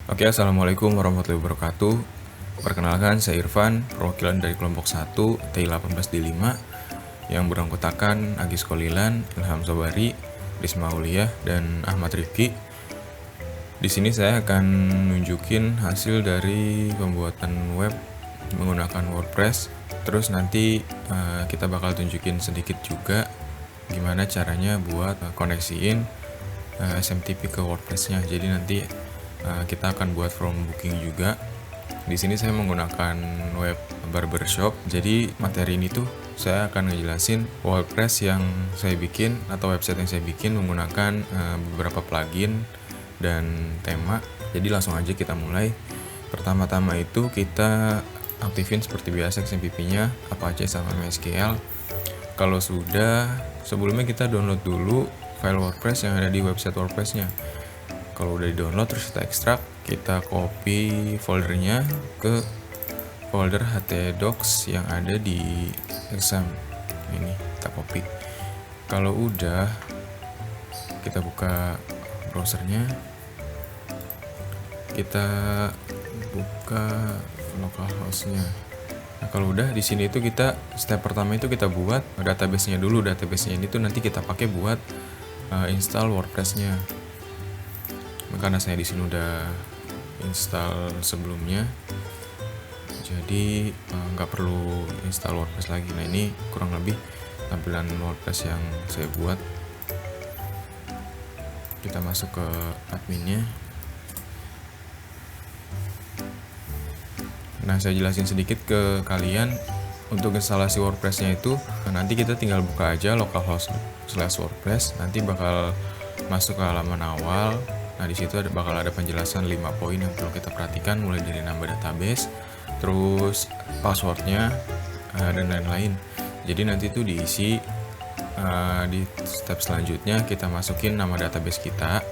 Oke, Assalamualaikum warahmatullahi wabarakatuh. Perkenalkan, saya Irfan, perwakilan dari kelompok 1 TI18D5 yang beranggotakan Agis Kolilan, Ilham Sobari, Risma Auliah, dan Ahmad Rifki. Di sini saya akan nunjukin hasil dari pembuatan web menggunakan WordPress. Terus nanti kita bakal tunjukin sedikit juga gimana caranya buat koneksiin SMTP ke WordPress-nya. Jadi nanti kita akan buat form booking juga. Di sini saya menggunakan web barbershop. Jadi materi ini tuh saya akan ngejelasin WordPress yang saya bikin atau website yang saya bikin menggunakan beberapa plugin dan tema. Jadi langsung aja kita mulai. Pertama-tama itu kita aktifin seperti biasa XMPP-nya, Apache sama MySQL. Kalau sudah, sebelumnya kita download dulu file WordPress yang ada di website WordPress-nya. Kalau udah di-download, terus kita ekstrak, kita copy foldernya ke folder htdocs yang ada di exam. Ini kita copy. Kalau udah, kita buka browsernya, kita buka localhost-nya. Nah, kalau udah di sini itu kita step pertama itu kita buat database-nya dulu. Database-nya ini tuh nanti kita pakai buat install WordPress-nya. Karena saya di sini udah install sebelumnya, jadi nggak perlu install WordPress lagi. Nah, ini kurang lebih tampilan WordPress yang saya buat. Kita masuk ke adminnya. Nah, saya jelasin sedikit ke kalian. Untuk instalasi WordPress-nya itu nanti kita tinggal buka aja localhost/WordPress. Nanti bakal masuk ke halaman awal. Nah, di situ bakal ada penjelasan 5 poin yang perlu kita perhatikan, mulai dari nama database, terus passwordnya, dan lain-lain. Jadi nanti itu diisi di step selanjutnya kita masukin nama database kita,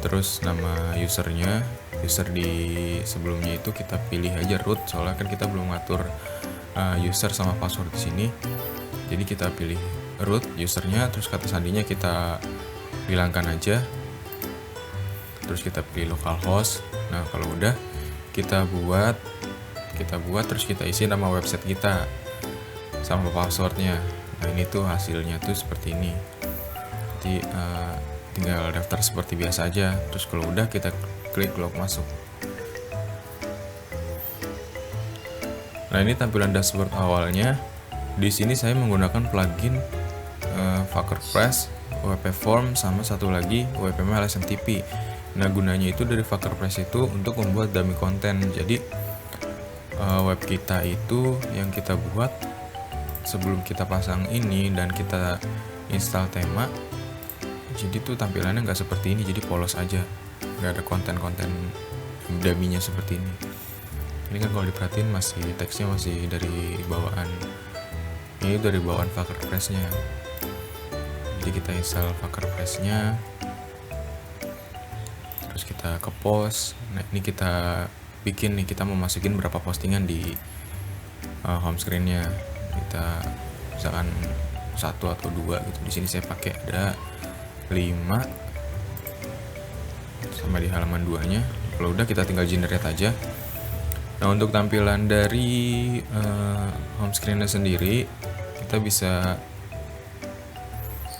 terus nama usernya. User di sebelumnya itu kita pilih aja root, soalnya kan kita belum ngatur user sama password di sini. Jadi kita pilih root usernya, terus kata sandinya kita hilangkan aja. Terus kita pilih localhost. Nah, kalau udah kita buat terus kita isi nama website kita sama passwordnya. Nah, ini tuh hasilnya tuh seperti ini. Jadi tinggal daftar seperti biasa aja. Terus kalau udah kita klik log masuk. Nah, ini tampilan dashboard awalnya. Di sini saya menggunakan plugin WordPress, WP Form, sama satu lagi WPML SMTP. Nah, gunanya itu dari WordPress itu untuk membuat dummy konten. Jadi web kita itu yang kita buat sebelum kita pasang ini dan kita install tema, jadi tuh tampilannya nggak seperti ini, jadi polos aja, nggak ada konten-konten dummy-nya seperti ini. Ini kan kalau diperhatiin masih teksnya masih dari bawaan, ini dari bawaan WordPress-nya. Jadi kita install WordPress-nya, terus kita ke post. Nah, ini kita bikin nih, kita mau masukin berapa postingan di home screen-nya. Kita misalkan 1 atau 2 gitu. Di sini saya pakai ada 5 sama di halaman 2-nya. Kalau udah kita tinggal generate aja. Nah, untuk tampilan dari home screen-nya sendiri, kita bisa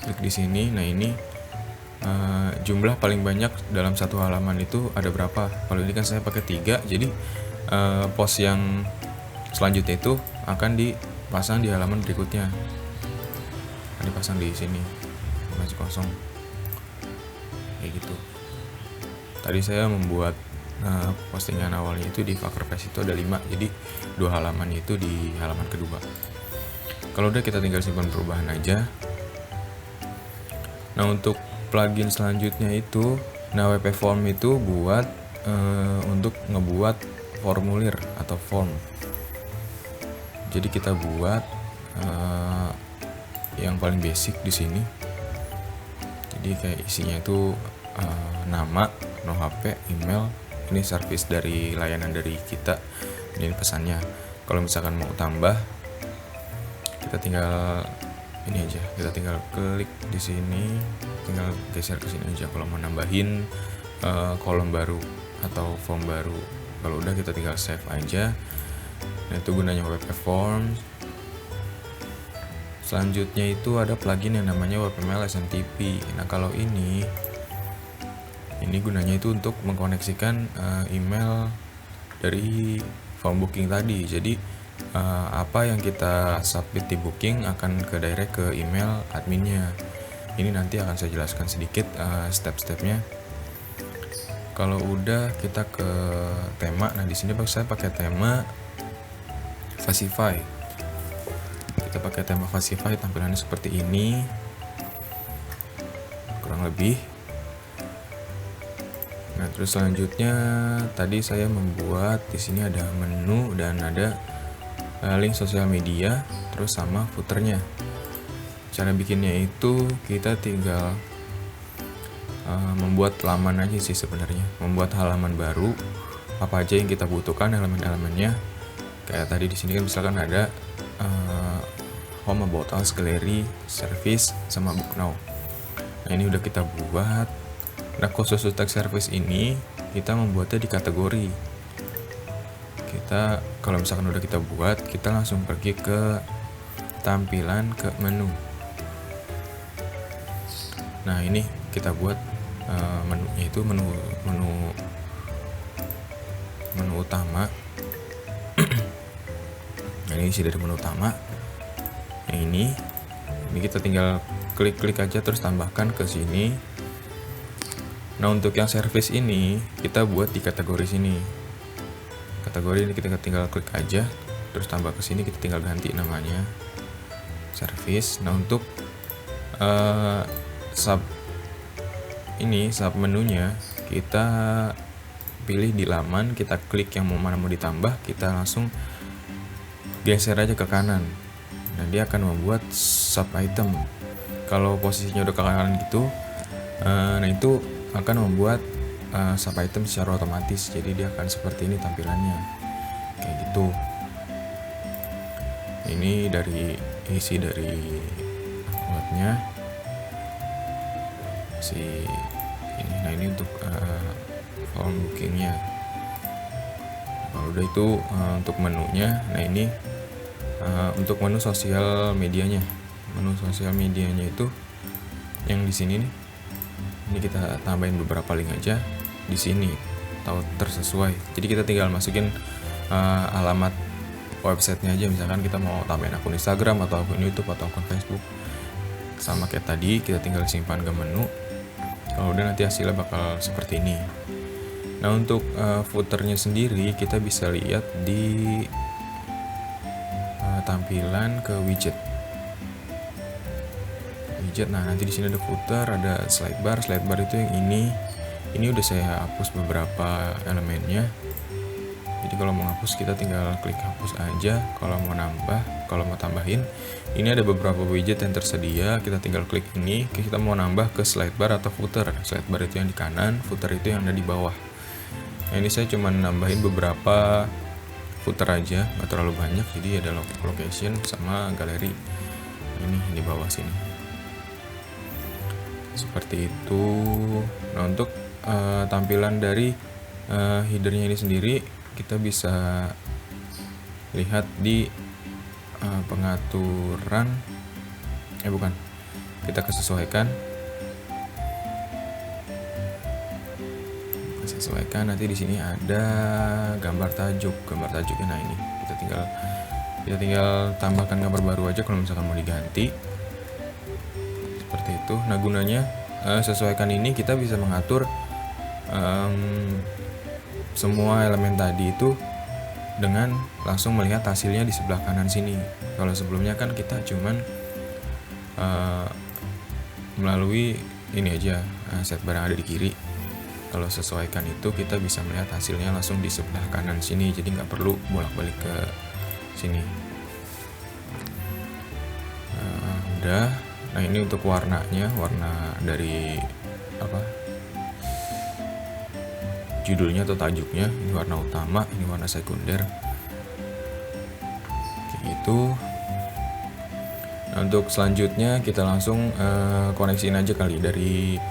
klik di sini. Nah, ini jumlah paling banyak dalam satu halaman itu ada berapa. Kalau ini kan saya pakai 3, jadi post yang selanjutnya itu akan dipasang di halaman berikutnya, akan dipasang di sini, masih kosong kayak gitu. Tadi saya membuat postingan awalnya itu di WordPress itu ada 5, jadi 2 halaman itu di halaman kedua. Kalau udah kita tinggal simpan perubahan aja. Nah, untuk plugin selanjutnya itu, WP Form itu buat untuk ngebuat formulir atau form. Jadi kita buat yang paling basic di sini. Jadi kayak isinya itu nama, no HP, email. Ini service dari layanan dari kita. Ini pesannya. Kalau misalkan mau tambah, kita tinggal ini aja, kita tinggal klik di sini, tinggal geser ke sini aja. Kalau mau nambahin kolom baru atau form baru. Kalau udah kita tinggal save aja. Nah, itu gunanya WP Forms. Selanjutnya itu ada plugin yang namanya WPML SMTP. Nah, kalau ini gunanya itu untuk mengkoneksikan email dari form booking tadi. Jadi apa yang kita submit di booking akan ke direct ke email adminnya. Ini nanti akan saya jelaskan sedikit step-stepnya. Kalau udah kita ke tema. Nah, di sini saya pakai tema Fasify. Kita pakai tema Fasify, tampilannya seperti ini kurang lebih. Nah, terus selanjutnya tadi saya membuat di sini ada menu dan ada link sosial media, terus sama footernya. Cara bikinnya itu kita tinggal membuat laman aja sih sebenarnya, membuat halaman baru. Apa aja yang kita butuhkan elemen-elemennya. Kayak tadi di sini kan misalkan ada home, about us, gallery, service, sama book now. Nah, ini udah kita buat. Nah, khusus untuk service ini kita membuatnya di kategori. Kita kalau misalkan udah kita buat, kita langsung pergi ke tampilan, ke menu. Nah, ini kita buat menunya itu menu utama. Nah, ini isi dari menu utama. Yang ini kita tinggal klik aja terus tambahkan ke sini. Nah, untuk yang service ini kita buat di kategori sini. Kategori ini kita tinggal klik aja terus tambah ke sini, kita tinggal ganti namanya service. Nah, untuk sub menunya kita pilih di laman, kita klik yang mana mau ditambah, kita langsung geser aja ke kanan. Nah, dia akan membuat sub item. Kalau posisinya udah ke kanan gitu, nah itu akan membuat sub item secara otomatis. Jadi dia akan seperti ini tampilannya, kayak gitu. Ini dari isi dari webnya si ini. Nah, ini untuk form bookingnya. Kalau udah itu untuk menunya. Nah, ini untuk menu sosial medianya. Menu sosial medianya itu yang di sini nih. Ini kita tambahin beberapa link aja di sini, tahu tersesuai. Jadi kita tinggal masukin alamat websitenya aja. Misalkan kita mau tambahin akun Instagram atau akun YouTube atau akun Facebook. Sama kayak tadi, kita tinggal simpan ke menu. Kalau udah nanti hasilnya bakal seperti ini. Nah, untuk footernya sendiri kita bisa lihat di tampilan ke widget. Nah, nanti di sini ada footer, ada slide bar itu yang ini udah saya hapus beberapa elemennya. Jadi kalau mau hapus kita tinggal klik hapus aja. Kalau mau tambahin, ini ada beberapa widget yang tersedia, kita tinggal klik ini. Kita mau nambah ke slide bar atau footer. Slide bar itu yang di kanan, footer itu yang ada di bawah. Nah, ini saya cuma nambahin beberapa footer aja, nggak terlalu banyak. Jadi ada location sama galeri. Ini di bawah sini. Seperti itu. Nah, untuk tampilan dari headernya ini sendiri kita bisa lihat di pengaturan. Kita kesesuaikan. Nanti di sini ada gambar tajuknya. Nah, ini kita tinggal tambahkan gambar baru aja kalau misalkan mau diganti. Seperti itu. Nah, gunanya sesuaikan ini kita bisa mengatur semua elemen tadi itu dengan langsung melihat hasilnya di sebelah kanan sini. Kalau sebelumnya kan kita cuman melalui ini aja set barang ada di kiri. Kalau sesuaikan itu kita bisa melihat hasilnya langsung di sebelah kanan sini, jadi nggak perlu bolak-balik ke sini. Udah. Nah, ini untuk warnanya, warna dari judulnya atau tajuknya. Ini warna utama, ini warna sekunder. Kayak gitu. Nah, untuk selanjutnya kita langsung koneksiin aja kali dari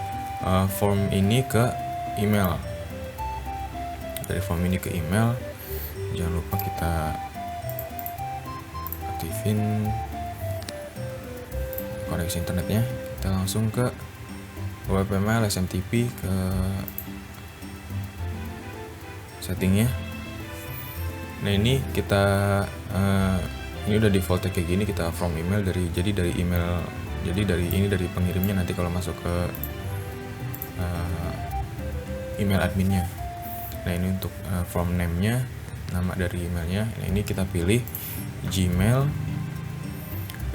form ini ke email. dari form ini ke email. Jangan lupa kita aktifin koneksi internetnya. Kita langsung ke webmail SMTP, ke settingnya. Nah ini kita ini udah defaultnya kayak gini, kita from email dari pengirimnya nanti kalau masuk ke email adminnya. Nah ini untuk from name-nya, nama dari emailnya. Nah ini kita pilih Gmail.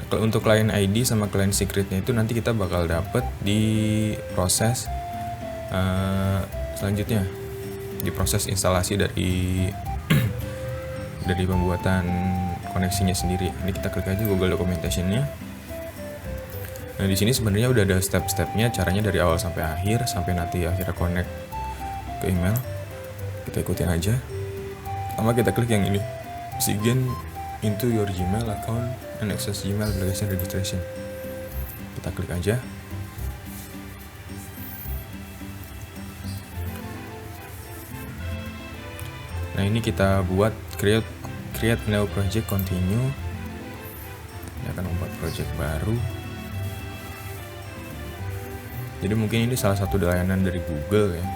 Untuk client ID sama client secretnya itu nanti kita bakal dapet di proses selanjutnya, di proses instalasi dari dari pembuatan koneksinya sendiri. Ini kita klik aja Google Documentation-nya. Nah di sini sebenarnya udah ada step-stepnya, caranya dari awal sampai akhir, sampai nanti akhirnya connect ke email. Kita ikutin aja. Pertama kita klik yang ini, sign into your Gmail account and access Gmail application registration. Kita klik aja. Nah ini kita buat create new project, continue. Ini akan membuat project baru. Jadi mungkin ini salah satu layanan dari Google ya.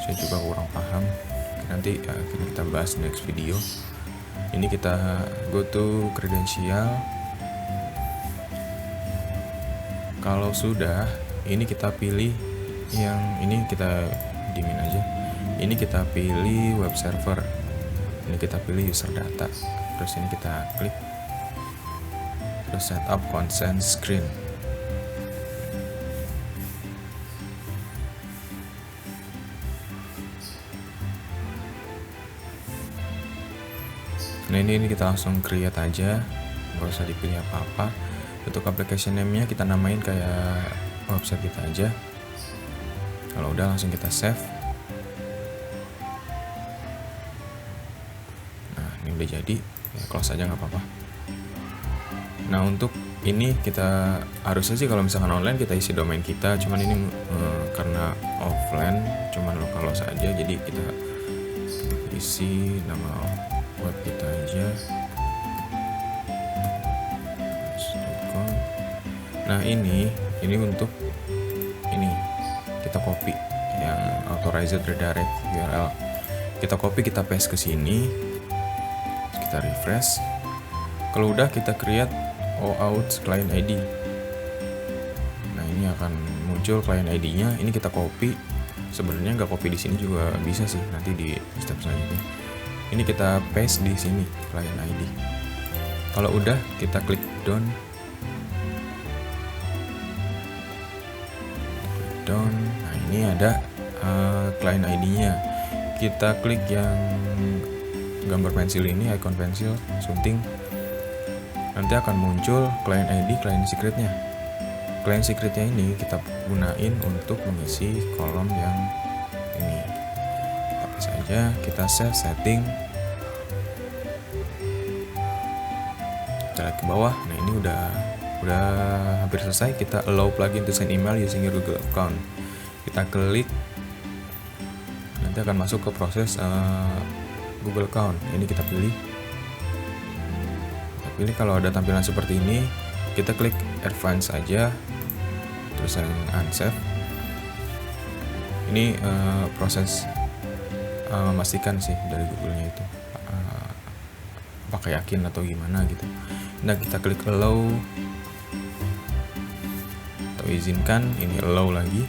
Saya juga kurang paham. Nanti kita bahas next video. Ini kita go to credential. Kalau sudah, ini kita pilih yang ini, kita dimin aja. Ini kita pilih web server. Ini kita pilih user data. Terus ini kita klik. Terus setup consent screen. Nah ini kita langsung create aja, nggak usah dipilih apa-apa. Untuk application name-nya kita namain kayak website kita aja. Kalau udah langsung kita save. Nah ini udah jadi, ya close aja nggak apa-apa. Nah untuk ini kita harusnya sih kalau misalkan online kita isi domain kita, cuman ini karena offline cuman lokal saja, jadi kita isi nama web kita aja. Nah ini untuk ini kita copy yang authorized redirect URL. Kita copy, kita paste ke sini. Kita refresh. Kalau udah kita create OAuth client ID. Nah ini akan muncul client ID-nya. Ini kita copy. Sebenarnya nggak copy di sini juga bisa sih, nanti di step selanjutnya. Ini kita paste di sini client ID. Kalau udah kita klik done. Nah ini ada client ID-nya. Kita klik yang gambar pensil ini, icon pensil, sunting. Nanti akan muncul client ID, client secretnya. Client secretnya ini kita gunain untuk mengisi kolom yang ini. Tapi saja kita save setting. Kita lihat ke bawah. Nah ini udah hampir selesai. Kita allow plugin to send email using your Google account. Kita klik, nanti akan masuk ke proses Google account. Ini kita pilih. Kalau ada tampilan seperti ini, kita klik advance aja, terus yang unsave. Ini proses memastikan sih dari Google-nya itu apakah yakin atau gimana gitu. Nah kita klik allow atau izinkan, ini allow lagi.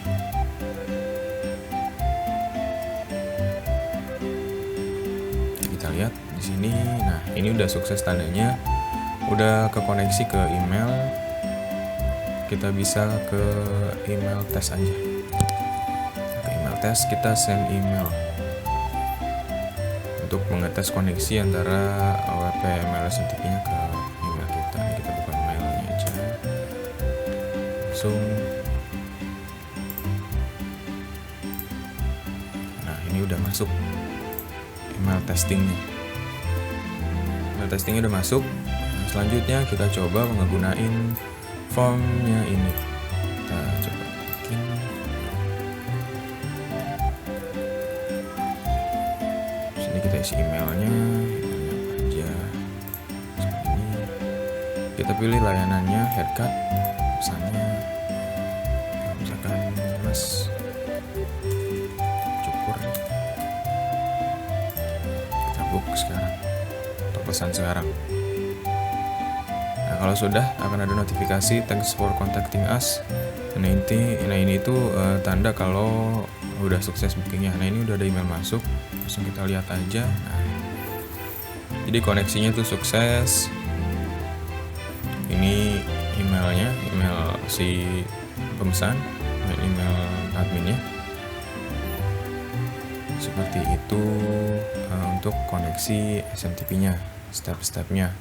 Kita lihat di sini. Nah ini udah sukses tandanya, udah kekoneksi ke email. Kita bisa ke email test aja. Ke email test kita send email untuk mengetes koneksi antara WP email SMTP-nya ke email kita. Ini kita buka mailnya aja. Langsung. Nah ini udah masuk email testingnya. Email testingnya udah masuk. Nah, selanjutnya kita coba menggunakan formnya ini. Kita coba bikin. kita isi emailnya apa aja seperti ini. Kita pilih layanannya, headcut, misalnya misalkan Mas Cukur, kita book sekarang atau pesan sekarang. Nah, kalau sudah akan ada notifikasi thanks for contacting us. Nah ini tuh tanda kalau udah sukses bookingnya. Nah ini udah ada email masuk, langsung kita lihat aja. Nah, jadi koneksinya tuh sukses. Ini emailnya, email si pemesan, email adminnya. Seperti itu untuk koneksi SMTP-nya, step-stepnya.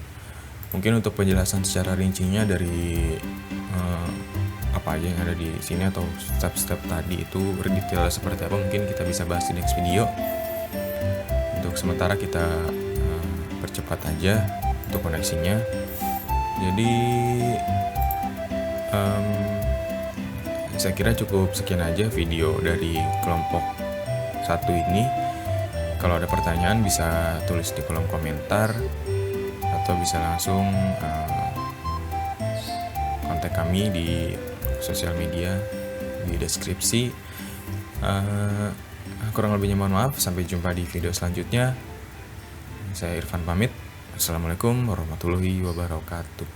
Mungkin untuk penjelasan secara rincinya dari apa aja yang ada di sini atau step-step tadi itu detail seperti apa, mungkin kita bisa bahas di next video. Untuk sementara kita percepat aja untuk koneksinya. Jadi saya kira cukup sekian aja video dari kelompok 1 ini. Kalau ada pertanyaan bisa tulis di kolom komentar atau bisa langsung kontak kami di sosial media di deskripsi. Kurang lebihnya mohon maaf. Sampai jumpa di video selanjutnya. Saya Irfan pamit. Assalamualaikum warahmatullahi wabarakatuh.